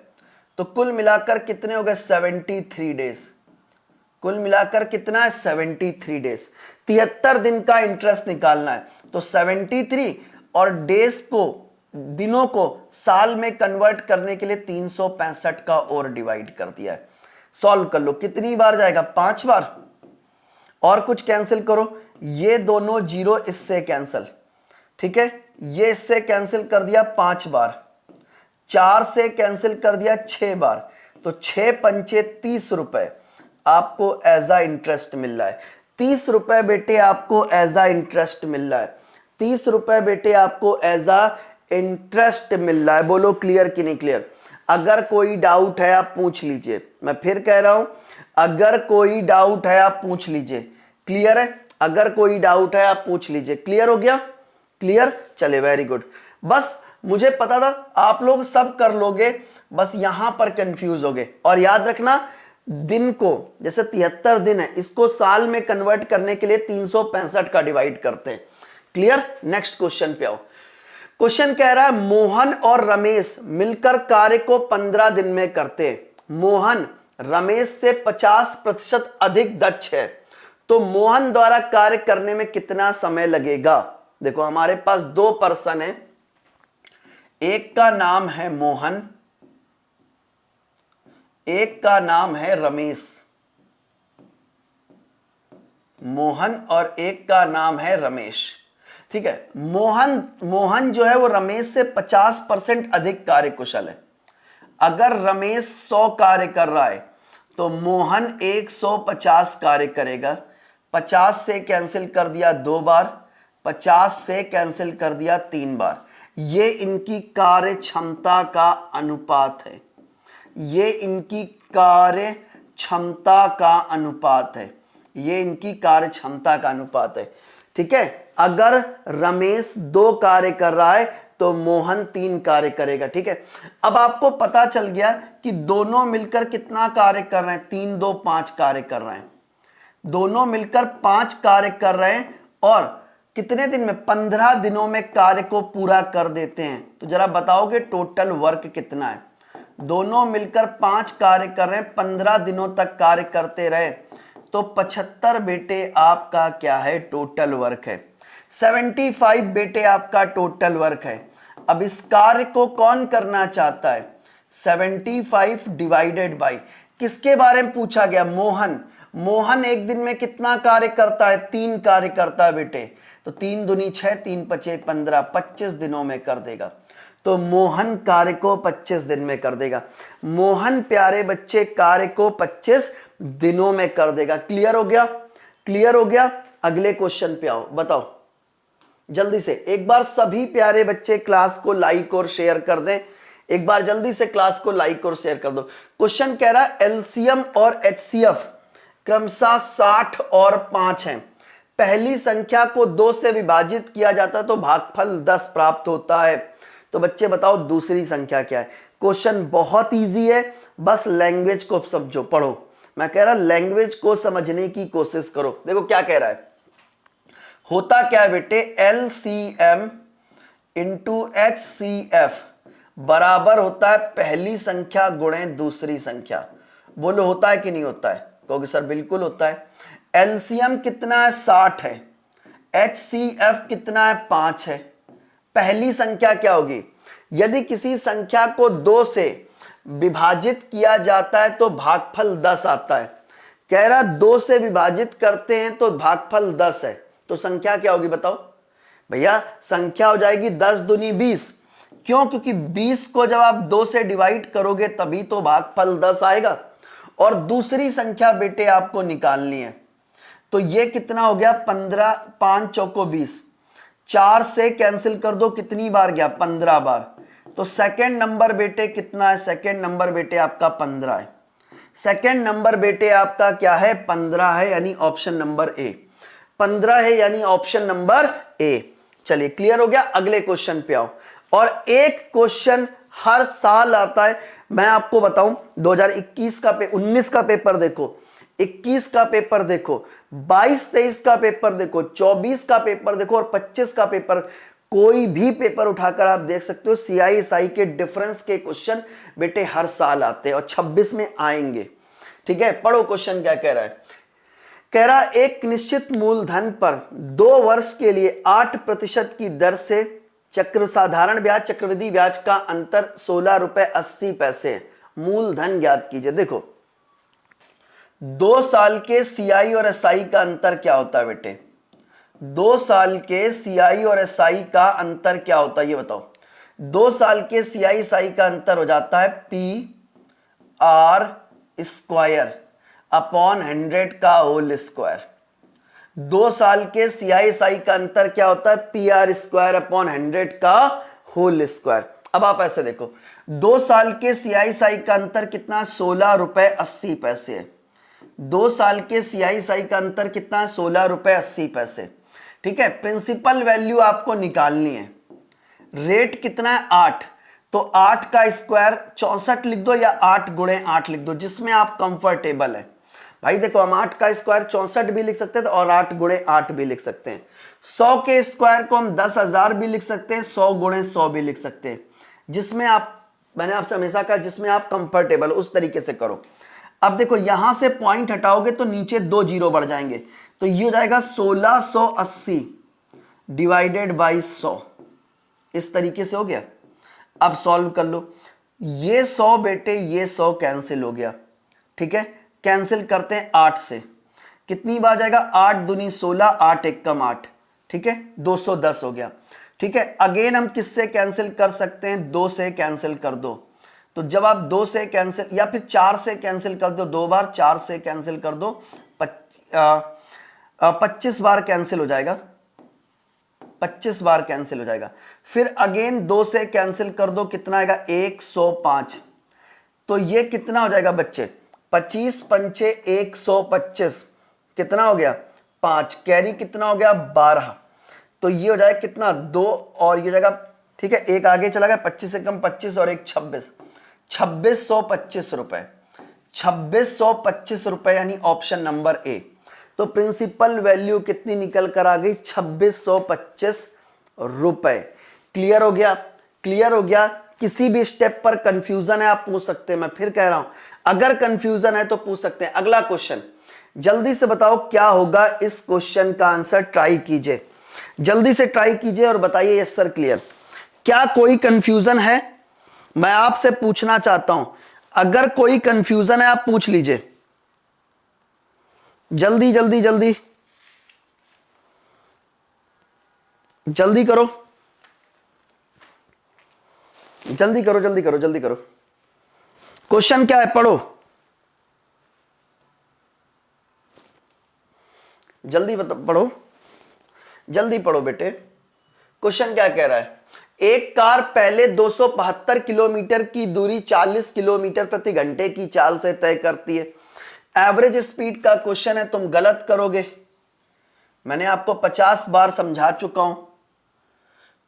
तो कुल मिलाकर कितने हो गए? 73 डेज। कुल मिलाकर कितना है? 73 डेज। 73 दिन का इंटरेस्ट निकालना है। तो 73 और डेज को, दिनों को साल में कन्वर्ट करने के लिए 365 का और डिवाइड कर दिया है। सॉल्व कर लो, कितनी बार जाएगा? 5 बार। और कुछ कैंसिल करो, ये दोनों जीरो इससे कैंसिल। ठीक है, ये इससे कैंसिल कर दिया 5 बार, 4 से कैंसिल कर दिया 6 बार। तो 6 पंचे 30 रुपए आपको एज आ इंटरेस्ट मिल रहा है। 30 रुपए बेटे आपको एज आ इंटरेस्ट मिल रहा है। 30 रुपए बेटे आपको एज आ इंटरेस्ट मिल रहा है। बोलो क्लियर कि नहीं क्लियर? अगर कोई डाउट है आप पूछ लीजिए। मैं फिर कह रहा हूं, अगर कोई डाउट है आप पूछ लीजिए। क्लियर है? अगर कोई डाउट है आप पूछ लीजिए। क्लियर हो गया? क्लियर, चले वेरी गुड। बस मुझे पता था आप लोग सब कर लोगे, बस यहां पर कंफ्यूज हो गए। और याद रखना दिन को, जैसे 73 दिन है, इसको साल में कन्वर्ट करने के लिए 365 का डिवाइड करते हैं। क्लियर? नेक्स्ट क्वेश्चन पे आओ। क्वेश्चन कह रहा है मोहन और रमेश मिलकर कार्य को 15 दिन में करते हैं। मोहन रमेश से 50% अधिक दक्ष है, तो मोहन द्वारा कार्य करने में कितना समय लगेगा? देखो हमारे पास दो पर्सन है, एक का नाम है मोहन, एक का नाम है रमेश। मोहन और एक का नाम है रमेश। ठीक है, मोहन जो है वो रमेश से 50% अधिक कार्यकुशल है। अगर रमेश 100 कार्य कर रहा है तो मोहन 150 कार्य करेगा। 50 से कैंसिल कर दिया 2 बार, 50 से कैंसिल कर दिया 3 बार। ये इनकी कार्य क्षमता का अनुपात है। ये इनकी कार्य क्षमता का अनुपात है। ये इनकी कार्य क्षमता का अनुपात है। ठीक है, अगर रमेश 2 कार्य कर रहा है तो मोहन 3 कार्य करेगा। ठीक है, अब आपको पता चल गया कि दोनों मिलकर कितना कार्य कर रहे हैं। 3 2 5 कार्य कर रहे हैं। दोनों मिलकर 5 कार्य कर रहे हैं और कितने दिन में? 15 दिनों में कार्य को पूरा कर देते हैं। तो जरा बताओगे टोटल वर्क कितना है? दोनों मिलकर 5 कार्य कर रहे हैं, 15 दिनों तक कार्य करते रहे, तो 75 बेटे आपका क्या है? टोटल वर्क है। 75 बेटे आपका टोटल वर्क है। अब इस कार्य को कौन करना चाहता है? 75 डिवाइडेड बाई, किसके बारे में पूछा गया? मोहन। मोहन एक दिन में कितना कार्य करता है? 3 कार्य करता है बेटे। तो 3 दूनी 6, 3 पचे 15, 25 दिनों में कर देगा। तो मोहन कार्य को 25 दिन में कर देगा। मोहन प्यारे बच्चे कार्य को 25 दिनों में कर देगा। क्लियर हो गया? क्लियर हो गया? अगले क्वेश्चन पे आओ, बताओ जल्दी से। एक बार सभी प्यारे बच्चे क्लास को लाइक और शेयर कर दें। एक बार जल्दी से क्लास को लाइक और शेयर कर दो। क्वेश्चन कह रहा है एलसीएम और एचसीएफ क्रमशः 60 और 5 हैं। पहली संख्या को 2 से विभाजित किया जाता है तो भागफल 10 प्राप्त होता है। तो बच्चे बताओ दूसरी संख्या क्या है? क्वेश्चन बहुत इजी है, बस लैंग्वेज को समझो, पढ़ो। मैं कह रहा लैंग्वेज को समझने की कोशिश करो। देखो क्या कह रहा है, होता क्या है बेटे? LCM इंटू HCF बराबर होता है पहली संख्या गुणे दूसरी संख्या। बोलो होता है कि नहीं होता है? कहोगे सर बिल्कुल होता है। LCM कितना है? 60 है। HCF कितना है? 5 है। पहली संख्या क्या होगी? यदि किसी संख्या को 2 से विभाजित किया जाता है तो भागफल 10 आता है। कह रहा 2 से विभाजित करते हैं तो भागफल 10 है, तो संख्या क्या होगी बताओ? भैया संख्या हो जाएगी 10 दूनी 20। क्यों? क्योंकि 20 को जब आप 2 से डिवाइड करोगे तभी तो भागफल 10 आएगा। और दूसरी संख्या बेटे आपको निकालनी है, तो ये कितना हो गया? 15, 5 चौको 20, 4 से कैंसिल कर दो, कितनी बार गया? 15 बार। तो सेकंड नंबर बेटे कितना है? सेकंड नंबर बेटे आपका 15 है। सेकंड नंबर बेटे आपका क्या है? 15 है, यानी ऑप्शन नंबर ए। 15 है यानी ऑप्शन नंबर ए। चलिए क्लियर हो गया? अगले क्वेश्चन पे आओ। और एक क्वेश्चन हर साल आता है, मैं आपको बताऊं 2021 का 19 का पेपर देखो, 21 का पेपर देखो, 22-23 का पेपर देखो, 24 का पेपर देखो और 25 का पेपर, कोई भी पेपर उठाकर आप देख सकते हो CISI के डिफरेंस के क्वेश्चन बेटे हर साल आते हैं और 26 में आएंगे। ठीक है, पढ़ो क्वेश्चन क्या कह रहा है। कह रहा एक निश्चित मूलधन पर 2 वर्ष के लिए 8% की दर से साधारण ब्याज चक्रवृद्धि ब्याज का अंतर 16 रुपए 80 पैसे है। मूलधन ज्ञात कीजिए। देखो 2 साल के CI और SI का अंतर क्या होता है बेटे? 2 साल के CI और SI का अंतर क्या होता है ये बताओ? 2 साल के CI SI का अंतर हो जाता है PR स्क्वायर अपॉन 100 का होल स्क्वायर। 2 साल के CI SI का अंतर क्या होता है? PR स्क्वायर अपॉन 100 का होल स्क्वायर। अब आप ऐसे देखो, 2 साल के CI SI का अंतर कितना? 16 रुपए 80 पैसे है। 2 साल के CISI का अंतर कितना है? 16 रुपए 80 पैसे। ठीक है, प्रिंसिपल वैल्यू आपको निकालनी है। रेट कितना है? 8। तो 8 का स्क्वायर 64 लिख दो या 8 गुणे 8 लिख दो, जिसमें आप कंफर्टेबल है। भाई देखो, हम 8 का स्क्वायर 64 भी लिख सकते हैं और 8 गुणे 8 भी लिख सकते हैं। 100 के स्क्वायर को हम 10,000 भी लिख सकते हैं, 100 गुणे 100 भी लिख सकते हैं, जिसमें आप, मैंने आपसे हमेशा कहा, जिसमें आप कंफर्टेबल उस तरीके से करो। अब देखो, यहां से पॉइंट हटाओगे तो नीचे 2 जीरो बढ़ जाएंगे, तो ये हो जाएगा 1680 डिवाइडेड बाई 100। इस तरीके से हो गया। अब सॉल्व कर लो। ये 100 बेटे, ये 100 कैंसिल हो गया। ठीक है, कैंसिल करते हैं 8 से। कितनी बार जाएगा? 8 दूनी 16, 8 एक कम 8। ठीक है, 210 हो गया। ठीक है, अगेन हम किससे कैंसिल कर सकते हैं? 2 से कैंसिल कर दो। तो जब आप 2 से कैंसिल या फिर 4 से कैंसिल कर दो, 2 बार, 4 से कैंसिल कर दो, 25 बार कैंसिल हो जाएगा। 25 बार कैंसिल हो जाएगा। फिर अगेन 2 से कैंसिल कर दो, कितना आएगा? 105। तो ये कितना हो जाएगा बच्चे? 25 पंचे 125, कितना हो गया? 5। कैरी कितना हो गया? 12। तो ये हो जाएगा कितना? 2 और ये जाएगा। ठीक है, एक आगे चला गया, 25 से कम 25 और एक 26, 2625 रुपए। 2625 रुपए, यानी ऑप्शन नंबर ए। तो प्रिंसिपल वैल्यू कितनी निकल कर आ गई? 2625 रुपए। क्लियर हो गया? क्लियर हो गया। किसी भी स्टेप पर कंफ्यूजन है आप पूछ सकते हैं, मैं फिर कह रहा हूं, अगर कंफ्यूजन है तो पूछ सकते हैं। अगला क्वेश्चन, जल्दी से बताओ क्या होगा इस क्वेश्चन का आंसर। ट्राई कीजिए, जल्दी से ट्राई कीजिए और बताइए यस सर क्लियर। क्या कोई कंफ्यूजन है? मैं आपसे पूछना चाहता हूं, अगर कोई कंफ्यूजन है आप पूछ लीजिए, जल्दी जल्दी जल्दी जल्दी करो, जल्दी करो, जल्दी करो, जल्दी करो। क्वेश्चन क्या है? पढ़ो, जल्दी पढ़ो, जल्दी पढ़ो बेटे। क्वेश्चन क्या कह रहा है? एक कार पहले 272 किलोमीटर की दूरी 40 किलोमीटर प्रति घंटे की चाल से तय करती है। एवरेज स्पीड का क्वेश्चन है, तुम गलत करोगे। मैंने आपको 50 बार समझा चुका हूं,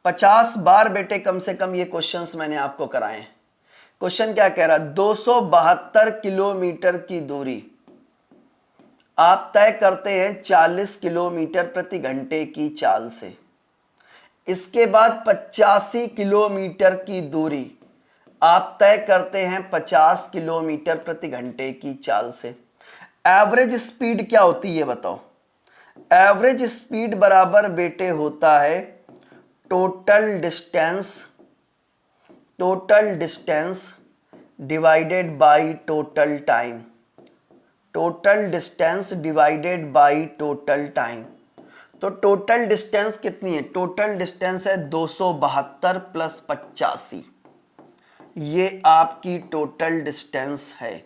50 बार बेटे कम से कम ये क्वेश्चंस मैंने आपको कराए हैं। क्वेश्चन क्या कह रहा है? 272 किलोमीटर की दूरी आप तय करते हैं 40 किलोमीटर प्रति घंटे की चाल से। इसके बाद 85 किलोमीटर की दूरी आप तय करते हैं 50 किलोमीटर प्रति घंटे की चाल से। एवरेज स्पीड क्या होती है ये बताओ। एवरेज स्पीड बराबर बेटे होता है total distance divided by total time. Total distance divided by total time. तो टोटल डिस्टेंस कितनी है? टोटल डिस्टेंस है 272 प्लस 85, ये आपकी टोटल डिस्टेंस है।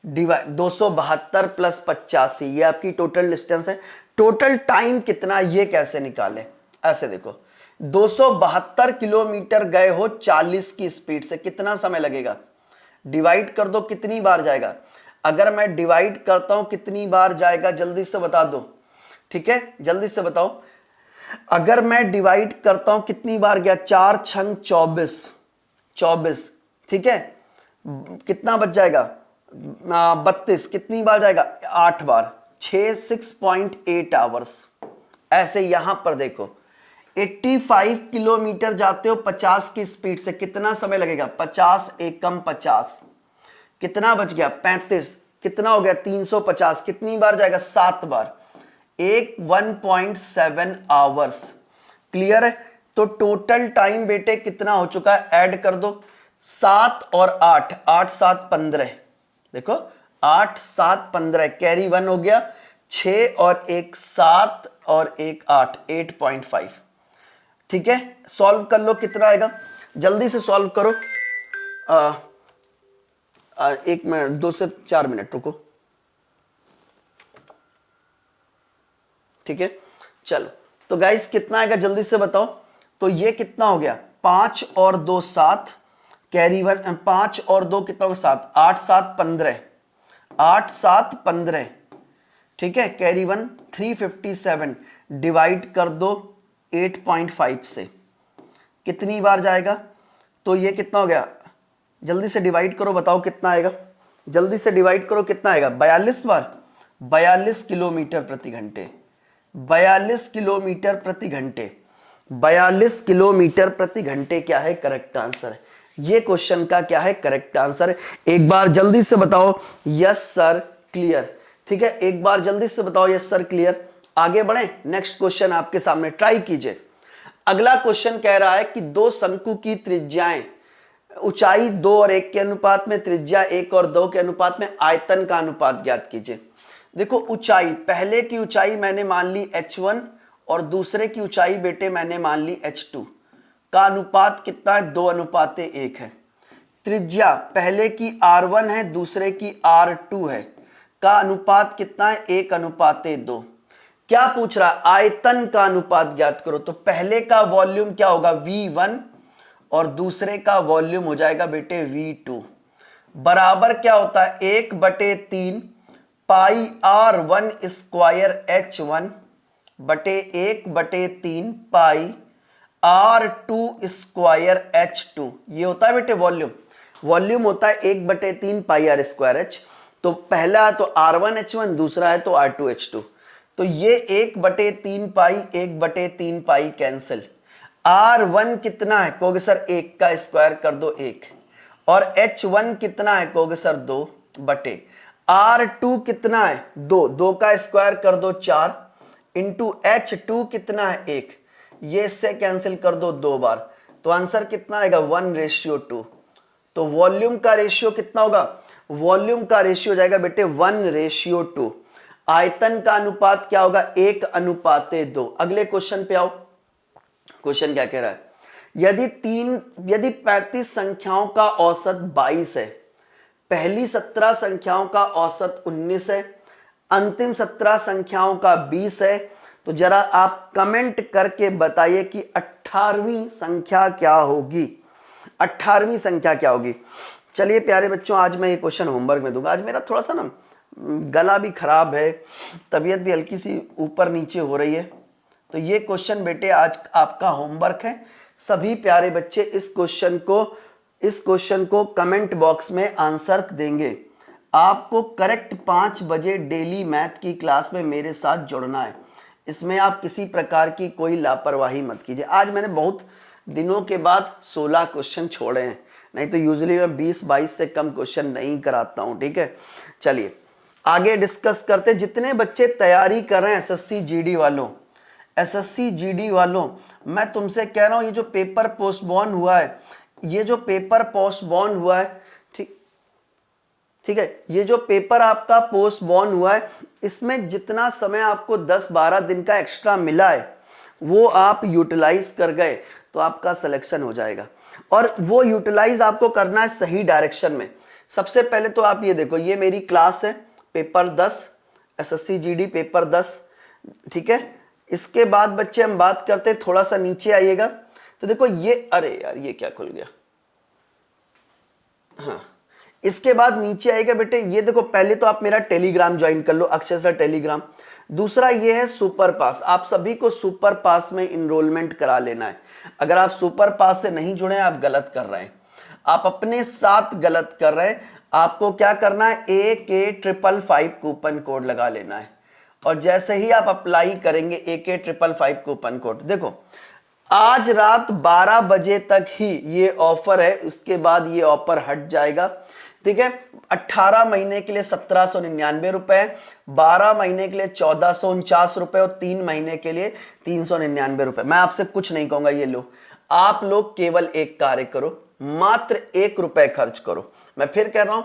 272 प्लस 85 ये आपकी टोटल डिस्टेंस है। टोटल टाइम कितना, ये कैसे निकाले? ऐसे देखो, 272 किलोमीटर गए हो 40 की स्पीड से, कितना समय लगेगा? डिवाइड कर दो, कितनी बार जाएगा? अगर मैं डिवाइड करता हूं कितनी बार जाएगा, जल्दी से बता दो। ठीक है, जल्दी से बताओ। अगर मैं डिवाइड करता हूं कितनी बार गया? 4 छंग 24, 24। ठीक है, कितना बच जाएगा? 32। कितनी बार जाएगा? 8 बार, 6.8 आवर्स। ऐसे यहां पर देखो, 85 किलोमीटर जाते हो 50 की स्पीड से, कितना समय लगेगा? 50 एकम 50, कितना बच गया? 35। कितना हो गया? 350। कितनी बार जाएगा? 7 बार, 1.7 आवर्स। क्लियर है? तो टोटल टाइम बेटे कितना हो चुका है? ऐड कर दो, 7 और 8, 8 7 15। देखो 8 7 15, कैरी 1 हो गया, 6 और 1 7 और 1 8, 8.5। ठीक है, सॉल्व कर लो, कितना आएगा? जल्दी से सॉल्व करो। 1 मिनट, 2 से 4 मिनट रुको। ठीक है, चलो। तो गाइस कितना आएगा जल्दी से बताओ। तो ये कितना हो गया? 5 और 2 7, कैरी 1, 5 और 2 कितना हो गया? 7, 8 7 15, 8 7 15, ठीक है, कैरी 1 357, डिवाइड कर दो 8.5 से, कितनी बार जाएगा? तो ये कितना हो गया, जल्दी से डिवाइड करो, बताओ कितना आएगा, जल्दी से डिवाइड करो, कितना आएगा? 42 बार, 42 किलोमीटर प्रति घंटे, 42 किलोमीटर प्रति घंटे, 42 किलोमीटर प्रति घंटे क्या है करेक्ट आंसर? ये क्वेश्चन का क्या है करेक्ट आंसर? एक बार जल्दी से बताओ यस सर क्लियर, ठीक है, एक बार जल्दी से बताओ यस सर क्लियर। आगे बढ़े, नेक्स्ट क्वेश्चन आपके सामने, ट्राई कीजिए। अगला क्वेश्चन कह रहा है कि दो शंकु की त्रिज्याएं, ऊंचाई 2 और 1 के अनुपात में, त्रिज्या 1 और 2 के अनुपात में, आयतन का अनुपात ज्ञात कीजिए। देखो ऊंचाई, पहले की ऊंचाई मैंने मान ली h1 और दूसरे की ऊंचाई बेटे मैंने मान ली h2 का अनुपात कितना है? 2:1 है। त्रिज्या पहले की r1 है, दूसरे की r2 है, का अनुपात कितना है? 1:2। क्या पूछ रहा है? आयतन का अनुपात ज्ञात करो। तो पहले का वॉल्यूम क्या होगा? v1 और दूसरे का वॉल्यूम हो जाएगा बेटे v2, बराबर क्या होता है? 1/3 पाई r1 स्क्वायर h1 बटे 1/3 पाई r2 स्क्वायर h2, ये होता है बेटे वॉल्यूम। वॉल्यूम होता है 1/3 पाई r स्क्वायर h। तो पहला है तो r1 h1, दूसरा है तो r2 h2। तो ये 1/3 पाई 1/3 पाई कैंसिल। r1 कितना है? कहोगे सर 1 का स्क्वायर कर दो 1, और h1 कितना है? कहोगे सर 2 बटे r2 कितना है? 2, 2 का स्क्वायर कर दो 4, इंटू h2 कितना है? 1, ये इससे कैंसिल कर दो 2 बार, तो आंसर कितना आएगा? 1:2। तो वॉल्यूम का रेशियो कितना होगा? वॉल्यूम का रेशियो जाएगा बेटे 1:2। आयतन का अनुपात क्या होगा? 1:2। अगले क्वेश्चन पे आओ। क्वेश्चन क्या कह रहा है? यदि 35 संख्याओं का औसत 22 है, पहली 17 संख्याओं का औसत 19 है, अंतिम 17 संख्याओं का 20 है, तो जरा आप कमेंट करके बताइए कि 18वीं संख्या क्या होगी? 18वीं संख्या क्या होगी? चलिए प्यारे बच्चों, आज मैं ये क्वेश्चन होमवर्क में दूंगा। आज मेरा थोड़ा सा ना गला भी खराब है, तबीयत भी हल्की सी ऊपर नीचे हो रही है, तो ये क्वेश्चन बेटे आज आपका होमवर्क है। सभी प्यारे बच्चे इस क्वेश्चन को कमेंट बॉक्स में आंसर देंगे। आपको करेक्ट 5 बजे डेली मैथ की क्लास में मेरे साथ जुड़ना है। इसमें आप किसी प्रकार की कोई लापरवाही मत कीजिए। आज मैंने बहुत दिनों के बाद 16 क्वेश्चन छोड़े हैं, नहीं तो यूजुअली मैं 20-22 से कम क्वेश्चन नहीं कराता हूं, ठीक है। चलिए आगे डिस्कस करते। जितने बच्चे तैयारी कर रहे हैं एसएससी जीडी वालों, मैं तुमसे कह रहा हूं, ये जो पेपर पोस्टपोन हुआ है, ठीक है, ये जो पेपर आपका पोस्टपोन हुआ है, इसमें जितना समय आपको 10-12 दिन का एक्स्ट्रा मिला है वो आप यूटिलाइज कर गए तो आपका सिलेक्शन हो जाएगा। और वो यूटिलाइज आपको करना है सही डायरेक्शन में। सबसे पहले तो आप ये देखो, ये मेरी क्लास है, पेपर 10 एसएससी जीडी पेपर 10, ठीक है। इसके बाद बच्चे हम बात करते हैं, थोड़ा सा नीचे आइएगा तो देखो ये, अरे यार ये क्या खुल गया, हाँ, इसके बाद नीचे आएगा बेटे, ये देखो पहले तो आप मेरा टेलीग्राम ज्वाइन कर लो, अक्षय सर टेलीग्राम। दूसरा ये है सुपर पास, आप सभी को सुपर पास में इनरोलमेंट करा लेना है। अगर आप सुपर पास से नहीं जुड़े हैं, आप गलत कर रहे हैं, आप अपने साथ गलत कर रहे हैं। आपको क्या करना है? AK555 कूपन कोड लगा लेना है, और जैसे ही आप अप्लाई करेंगे AK555 कूपन कोड, देखो आज रात 12 बजे तक ही ये ऑफर है, उसके बाद ये ऑफर हट जाएगा, ठीक है। 18 महीने के लिए 1799 रुपए, 12 महीने के लिए 1449 रुपए और 3 महीने के लिए 399 रुपए। मैं आपसे कुछ नहीं कहूंगा, ये लो, आप लोग केवल एक कार्य करो, मात्र 1 रुपए खर्च करो। मैं फिर कह रहा हूं,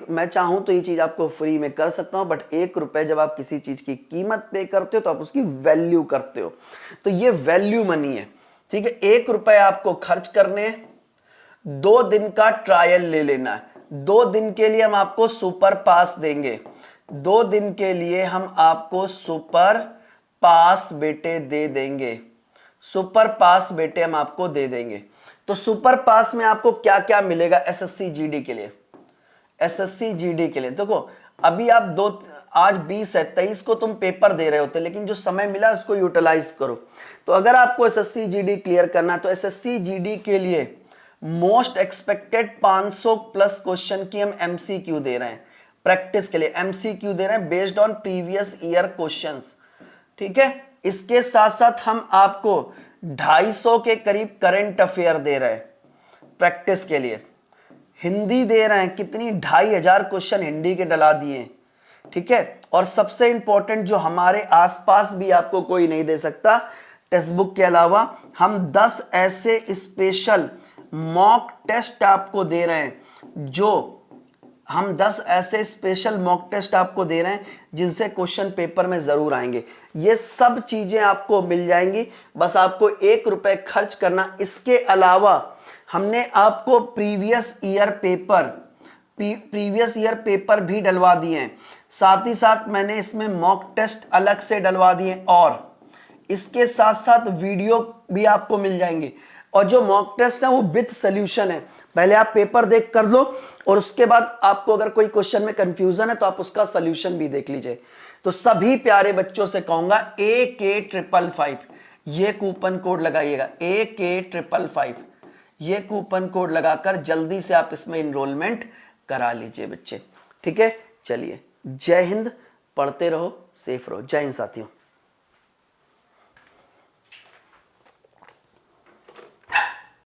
मैं चाहूं तो ये चीज आपको फ्री में कर सकता हूं, बट 1 रुपए जब आप किसी चीज की कीमत पे करते हो तो आप उसकी वैल्यू करते हो, तो ये वैल्यू मनी है, ठीक है। 1 रुपए आपको खर्च करने, 2 दिन का ट्रायल ले लेना है। 2 दिन के लिए हम आपको सुपर पास देंगे, 2 दिन के लिए हम आपको सुपर पास बेटे दे देंगे, सुपर पास बेटे हम आपको दे देंगे। तो सुपर पास में आपको क्या क्या मिलेगा एसएससी जीडी के लिए? एसएससी जीडी के लिए। देखो अभी आप आज 20 है, 23 को तुम पेपर दे रहे होते, लेकिन जो समय मिला उसको यूटिलाइज करो। तो अगर आपको एसएससी जीडी क्लियर करना है तो एसएससी जीडी के लिए मोस्ट एक्सपेक्टेड 500 प्लस क्वेश्चन की हम एमसीक्यू दे रहे हैं, प्रैक्टिस के लिए एमसीक्यू दे रहे हैं based on previous year questions. ठीक है, इसके साथ साथ हम आपको 250 के करीब करंट अफेयर दे रहे हैं प्रैक्टिस के लिए। हिंदी दे रहे हैं, कितनी 2500 क्वेश्चन हिंदी के डला दिए। ठीक है, और सबसे इंपॉर्टेंट जो हमारे आसपास भी आपको कोई नहीं दे सकता टेक्स्ट बुक के अलावा, हम 10 ऐसे स्पेशल मॉक टेस्ट आपको दे रहे हैं, जो हम 10 ऐसे स्पेशल मॉक टेस्ट आपको दे रहे हैं जिनसे क्वेश्चन पेपर में जरूर आएंगे। ये सब चीजें आपको मिल जाएंगी, बस आपको 1 रुपए खर्च करना। इसके अलावा हमने आपको प्रीवियस ईयर पेपर भी डलवा दिए हैं, साथ ही साथ मैंने इसमें मॉक टेस्ट अलग से डलवा दिए, और इसके साथ साथ वीडियो भी आपको मिल जाएंगे। और जो मॉक टेस्ट है वो विथ सोल्यूशन है, पहले आप पेपर देख कर लो और उसके बाद आपको अगर कोई क्वेश्चन में कंफ्यूजन है तो आप उसका सोल्यूशन भी देख लीजिए। तो सभी प्यारे बच्चों से कहूंगा AK555 ये कूपन कोड लगाइएगा, AK555 ये कूपन कोड लगाकर जल्दी से आप इसमें इनरोलमेंट करा लीजिए बच्चे। ठीक है, चलिए, जय हिंद, पढ़ते रहो, सेफ रहो। जय हिंद साथियों।